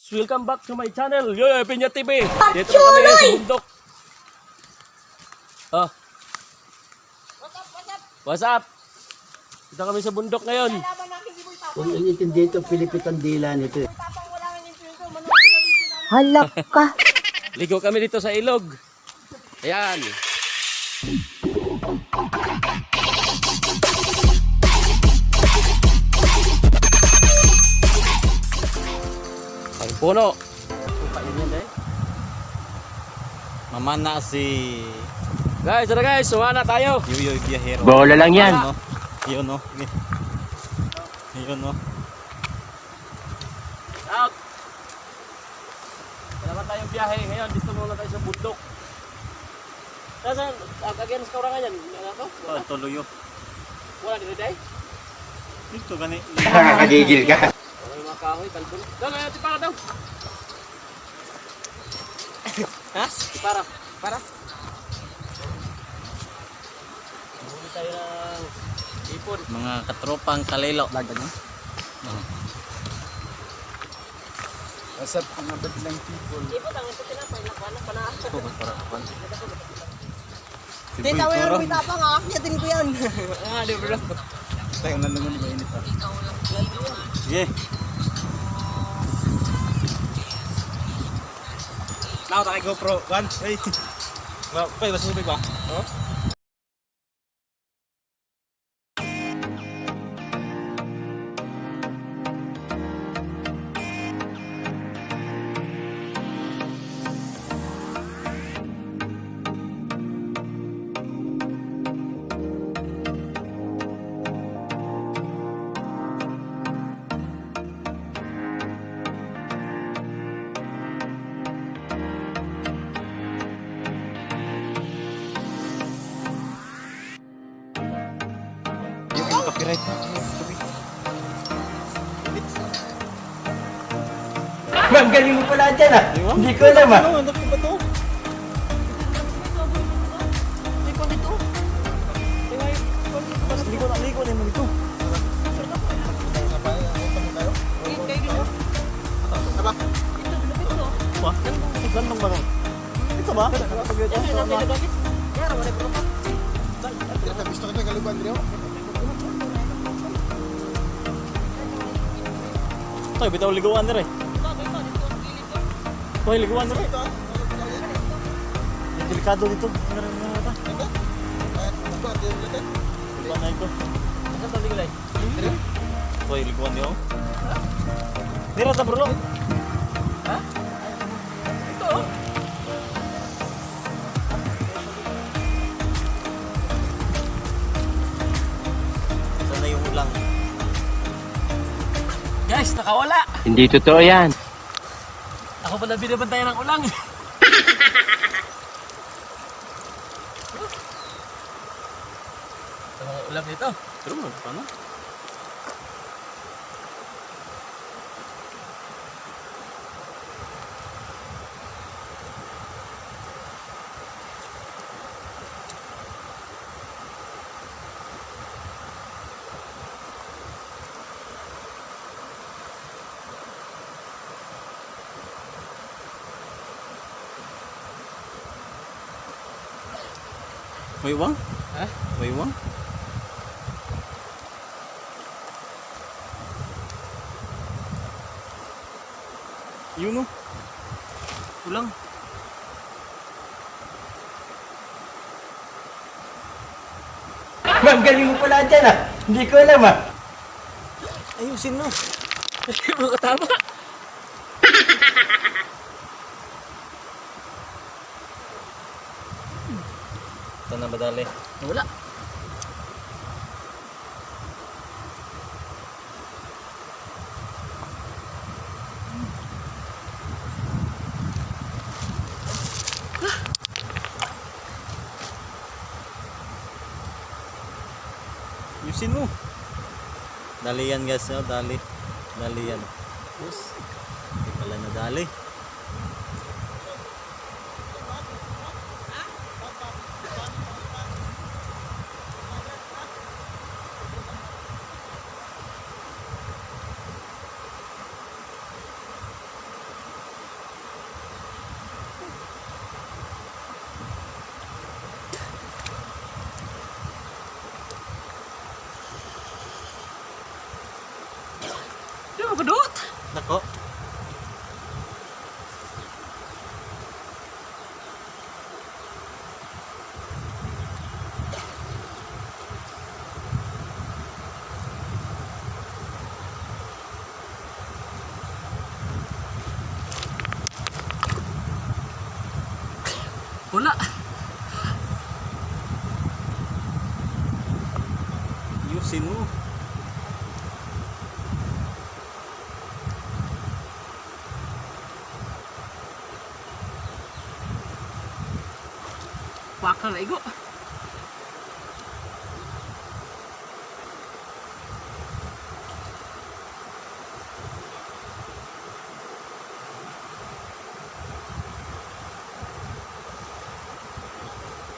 Welcome back to my channel, Pinya TV. Dito na kami sa bundok. Oh. What's up? Dito kami sa bundok ngayon. Kung inintindi ito, Pilipit ang dila nito. Halak ka. Ligo kami dito sa ilog. Ayan. Ang puno. Mamana si Guys, tara guys, sumana tayo. Yoyoy Biyahero. Bola lang yan. Ano? Yun no. Yun no. Out. Wala tayong biyahe ngayon. Dito muna tayo sa bundok. Saan? Again sa kaurangan yan. Ano to? Oh, tuloyo. Wala dito day? Dito gani. Nakakagigil ka. Wala yung mga kahoy, talbon. Daw, ngayon, tipara daw. Ha? Tipara. Para. Huli tayo ng ipon. Mga katropang kalilo. Lagan niyo. Asap ang abad ng people. Ipon, ang ito tinapay. Nakwanak pa na. Di tayo yung may tapang, akaknya din ko yan. Ah, di ba? Tayo nanungon ni mainit pa. Sige. Now tayo GoPro 1. Hey. Ba, masubig ba? Oh. Copyright. Ang galing mo pala dyan ah. Hindi ko alam ah. Ano ba to? Ligo na mo dito. Wah, gandang ba? Ito ba? Gusto kita kaluban dito. Toy, bitaw liguan dire. Toy, liguan dire. Delikado dito. Meron na ata. Liguan na ito. Ano ito, Ligulay? Toy, liguan niyo. Dira ta bro. Ha? Ito. Sana yung ulang. Guys, nakawala. Hindi totoo yan. Ako pala binabantayan ng ulang. Ito mga ulam nito. Pero mo paano? Waywang? Ha? Waywang? Yun no? Ulang. Ang galing mo pala dyan ah. Hindi ko alam ah. Ayusin mo. Hindi mo katama. Ito na ba dali? Wala. Ayusin mo. Dali yan guys, no? Dali. Dali yan. Yes. Hindi pala na dali. wala. Ayusin mo. Pakal na igo.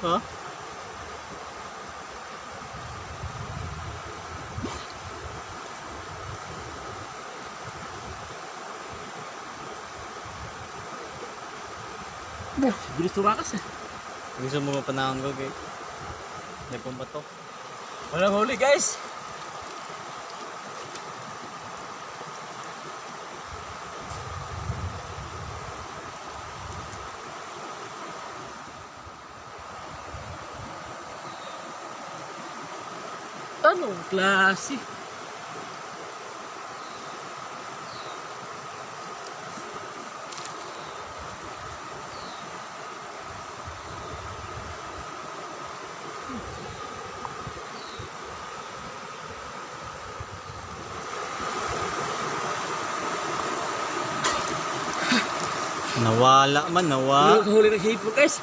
Ha? Bilis tumakas eh. Gusto mo mapanahon ko kay. Hindi pa ba to? Walang huli guys. Anong klase? Nawala man, nawala. Huli ng hippo guys.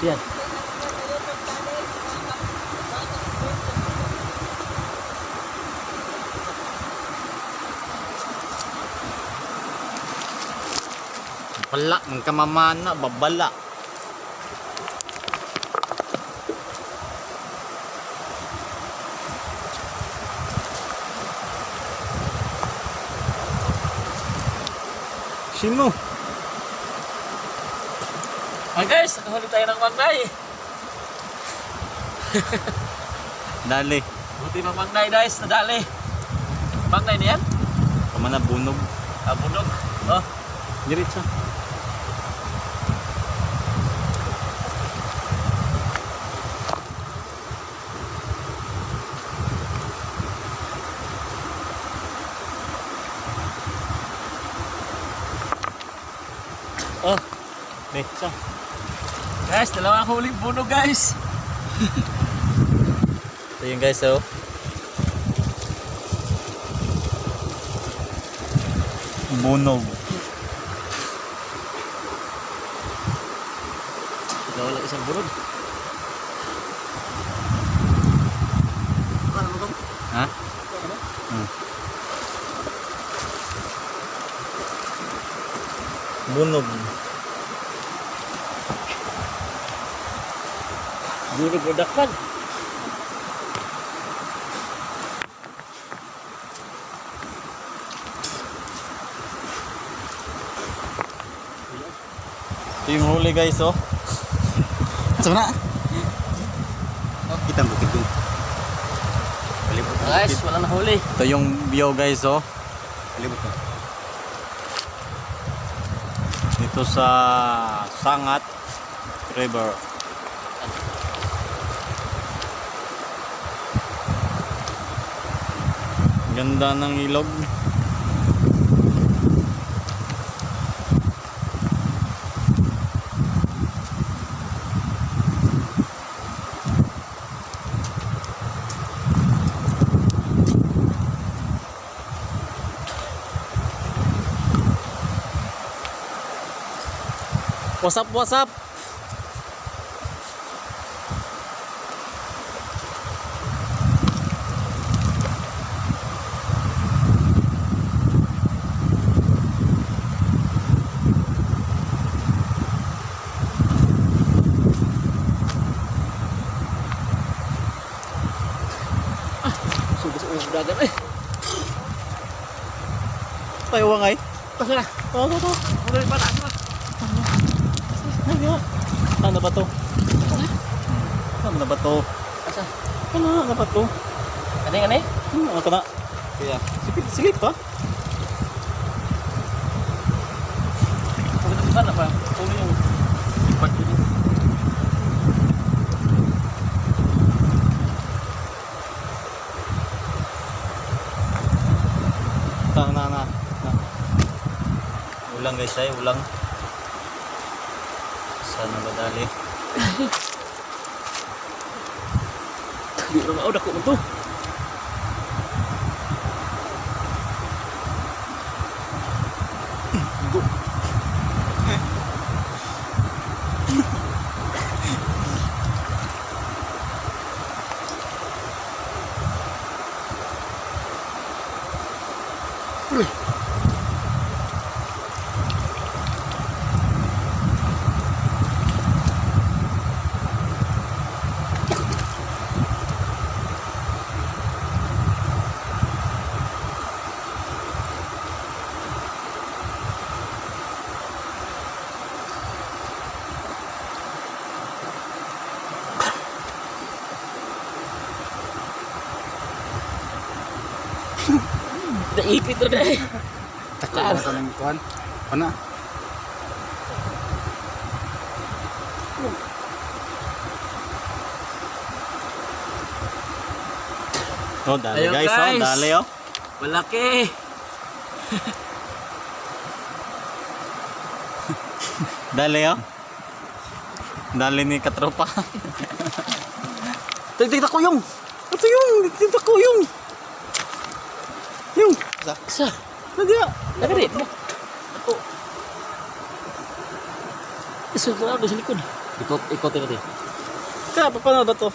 Yan. Wala, magkamamana, babala. Sino? Ah guys, nakahuli tayo ng mangnay. Dali. Buti mga mangnay guys, nadali. Mangnay na yan? Kamana bunog. Ah, bunog. Oh. Diretso. Oh. Diretso. Guys, dalawang huling bunog guys. So yun guys, oh. Bunog. Ikaw lang isang bunog. Ano mo kang? Ha? Ano? Bunog. Bunog na dakpan. Ito yung huli guys, oh. Asa na? Oh, kita mo ito. Palibot. Guys, wala na huli. Ito yung view guys, oh. Palibot mo. Dito sa Sangat River. Ganda ng ilog. What's up, what's up? Sugas ulang dagan eh. Tayo wangay. Tasa na. To. Huli pa na. Ano ba to? Ano ba to? Asa? Ano ba to? Ano? Ano ka na? Kaya, silip pa? Huli pa na pa. Huli yung ipat ko din. ulang guys ay ulang. Sana ba dali? Di ko na dako man to. Naipit to na eh. Takot ba ito ng kuhan? Ano? Oh, dali Ayun, guys, oh, guys. dali oh. Malaki. Dali oh. Dali ni katropa. Tigtig ko yung. Ito yung. Tigtig ko yung. Yung. Sa. Nagya. Nagari. Ako. Isa ko na sa likod. Ikot natin. Kaya paano ba to?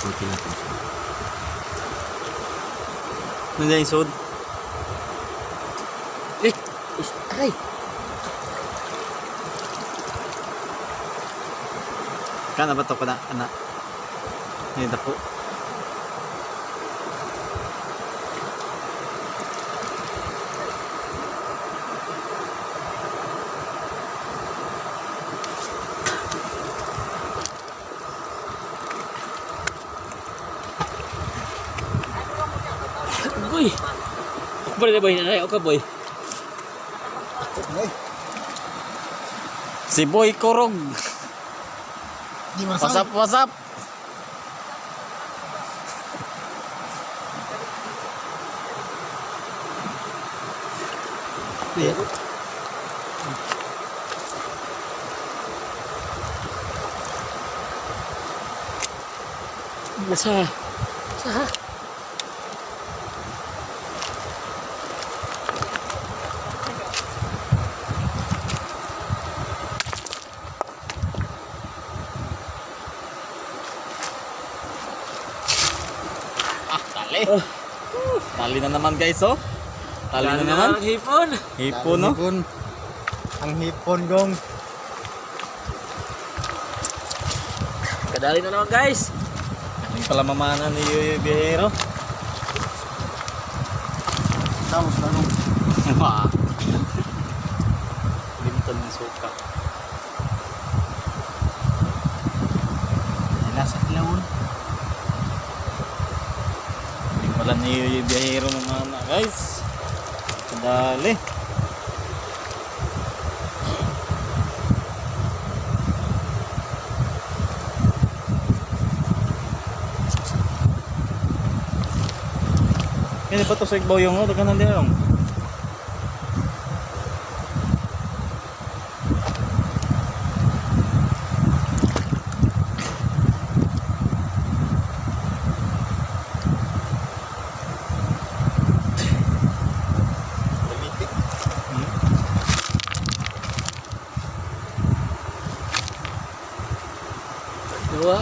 Ikot natin. Nandiyan yung sud. Aray. Kana ba to kana anak? Ni dako. Boy. Boleh na boy. Aray, okay boy. Si Boy Korog. Di What's up? Sa. Tali. Tali na naman guys oh. Tali na naman. Hipon. Hipon no. Ang hipon gong. Kadali na naman guys. Yung pala mamana ni Yoyoy Biyahero. Tapos tanong. Wah. Limitan ng suka. Nasa kilawon. Yung pala ni Yoyoy Biyahero mamana guys. Dali. Kaya ba ito sa igbaw yung dagan din yung Dua.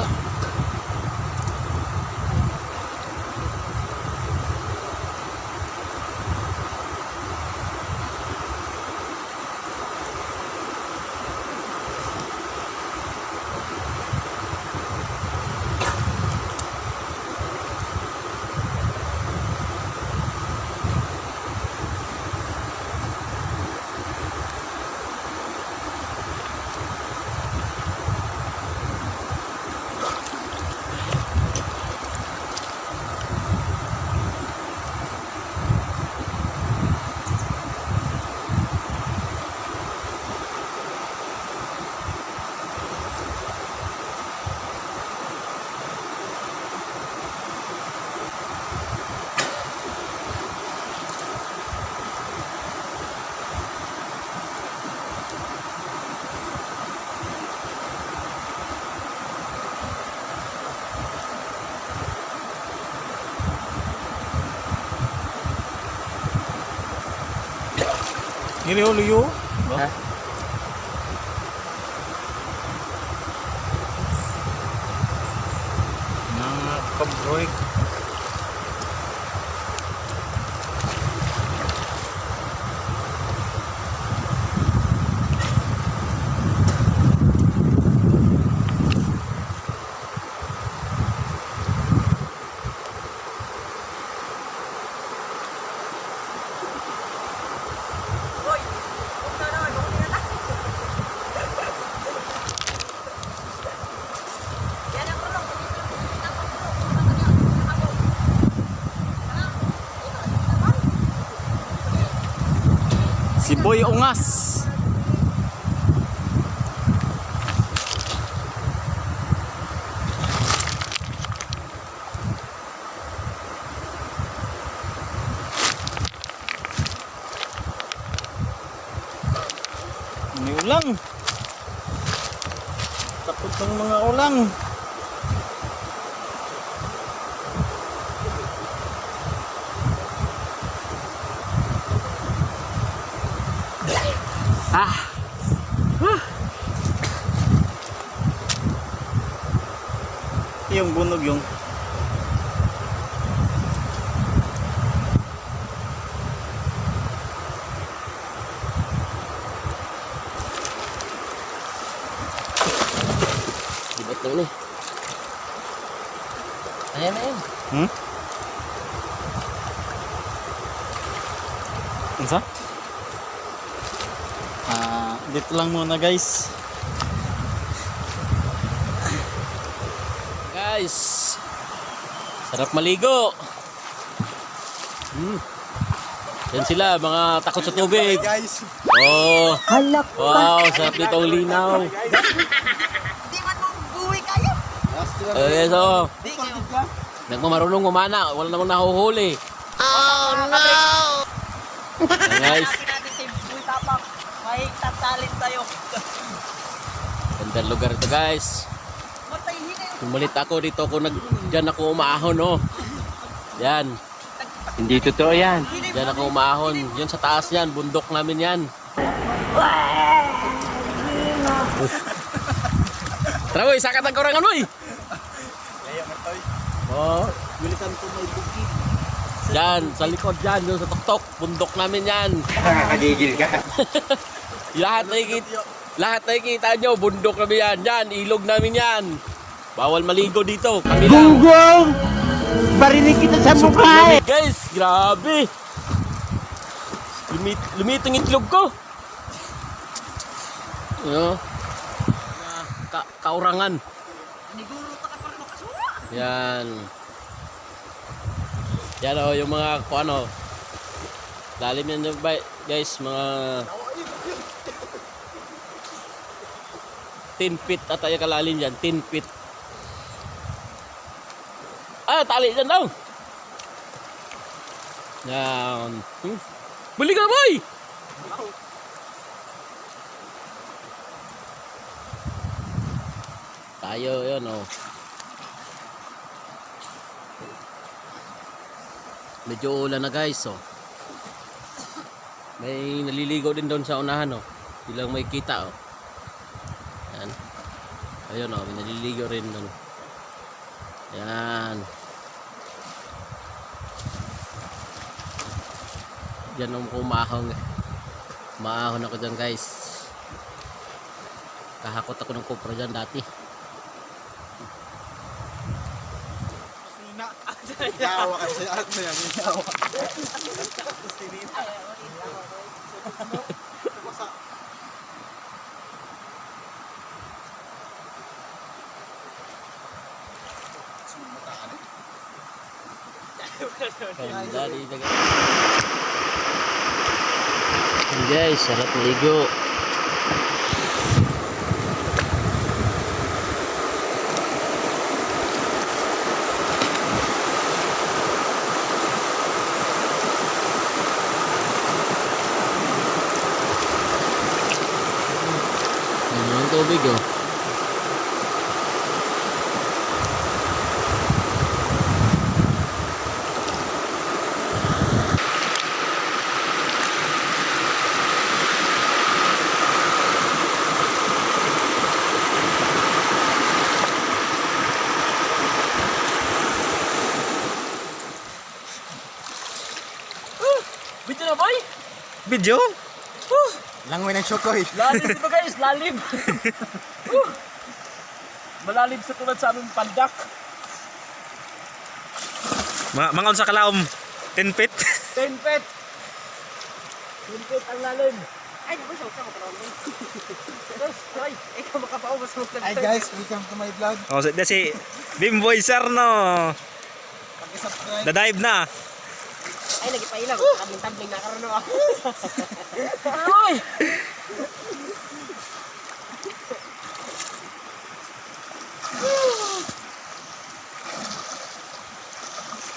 Niliho-liho. Ha? Mga kabroy. Si Boy Ungas. May ulang. Takot ng mga ulang. Yung bunog yung Dibat na ini. Ayan na yun. Ano? Dito lang muna guys. Guys, sarap maligo. Yan sila, mga takot sa tubig. Oh, Halak ka. wow, sarap dito ang linaw. Di man mong buwi kayo. Okay, so, nagmamarunong umana, wala namang nahuhuli. Oh no! Yan, guys, Hanapin natin si Buwi Tapang. May tatalin tayo. gandang lugar ito guys. Matayin na yun. Tumalit ako dito, dyan ako umahon, oh. Yan, Hindi totoo yan. dyan ako umahon. Yun sa taas yan, bundok namin yan. Tara boy, sakat ang kaurangan boy. Oh, Bilikan ko may bukid. yan, sa likod dyan, doon sa tuktok, bundok namin yan. Nakakagigil ka. Lahat nakikita nyo, bundok namin yan. Yan, ilog namin yan. Bawal maligo dito, kami lang. Gunggong! Barinig kita sa mukha eh! Guys, grabe. Lumitong itlog ko. Ano? Kaurangan. Yan. Yan o, yung mga ano. Lalim yan guys, mga 10 feet at yung kalalim yan, 10 feet. Ah, tali dyan daw. Yan. Buli ka na boy! Tayo yun oh. Medyo ulan na guys oh. May naliligaw din doon sa unahan oh. Bilang may kita oh. Yan. Ayun oh, may naliligaw rin doon. Yan. Diyan ako umahon. Maahon ako dyan guys. Kahakot ako ng kopra dyan dati. Yawa kasi at mo yan. Yawa. Guys, sarap maligo. Ano ang tubig oh. video? Langoy ng Shokoy. Lalim dito guys, lalim. Malalim sa tulad sa aming pandak. Mga unsa kalaom? 10 feet? 10 feet. 10 feet ang lalim. Ay, di ba siya ka makalawin? Guys, ay, ikaw makapaubos mo Hi guys, welcome to my vlog. Oh, si Bimboy sir no. Pag-subscribe. Da-dive na. Ay, nagipailaw. Tabling-tabling na karoon ako. Ay!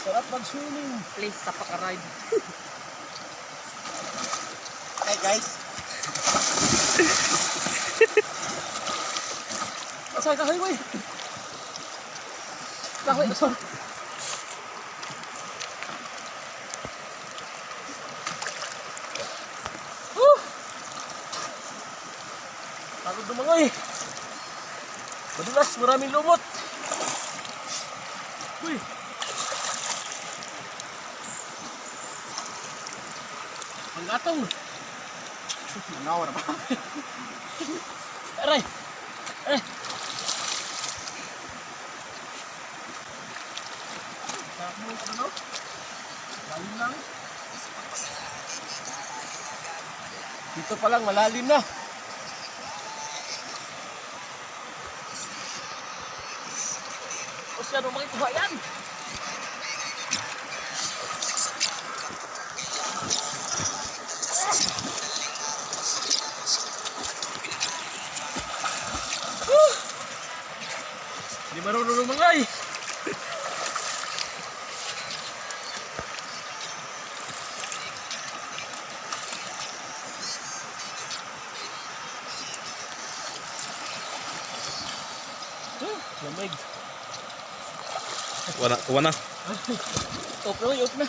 Sarap mag-swimming. Please, tapak ka ride. Hi guys. Asay ka highway. Kahoy, sorry. Takot dumangoy. Madulas, maraming lumot. Uy. Panggatong. Nangaw na ba? Aray. Eh. Takmo ko no? Lalim lang. Dito pa lang malalim na. O siya nung makikuha yan. Di marunong lumangay. Lamig. Wana. Op na.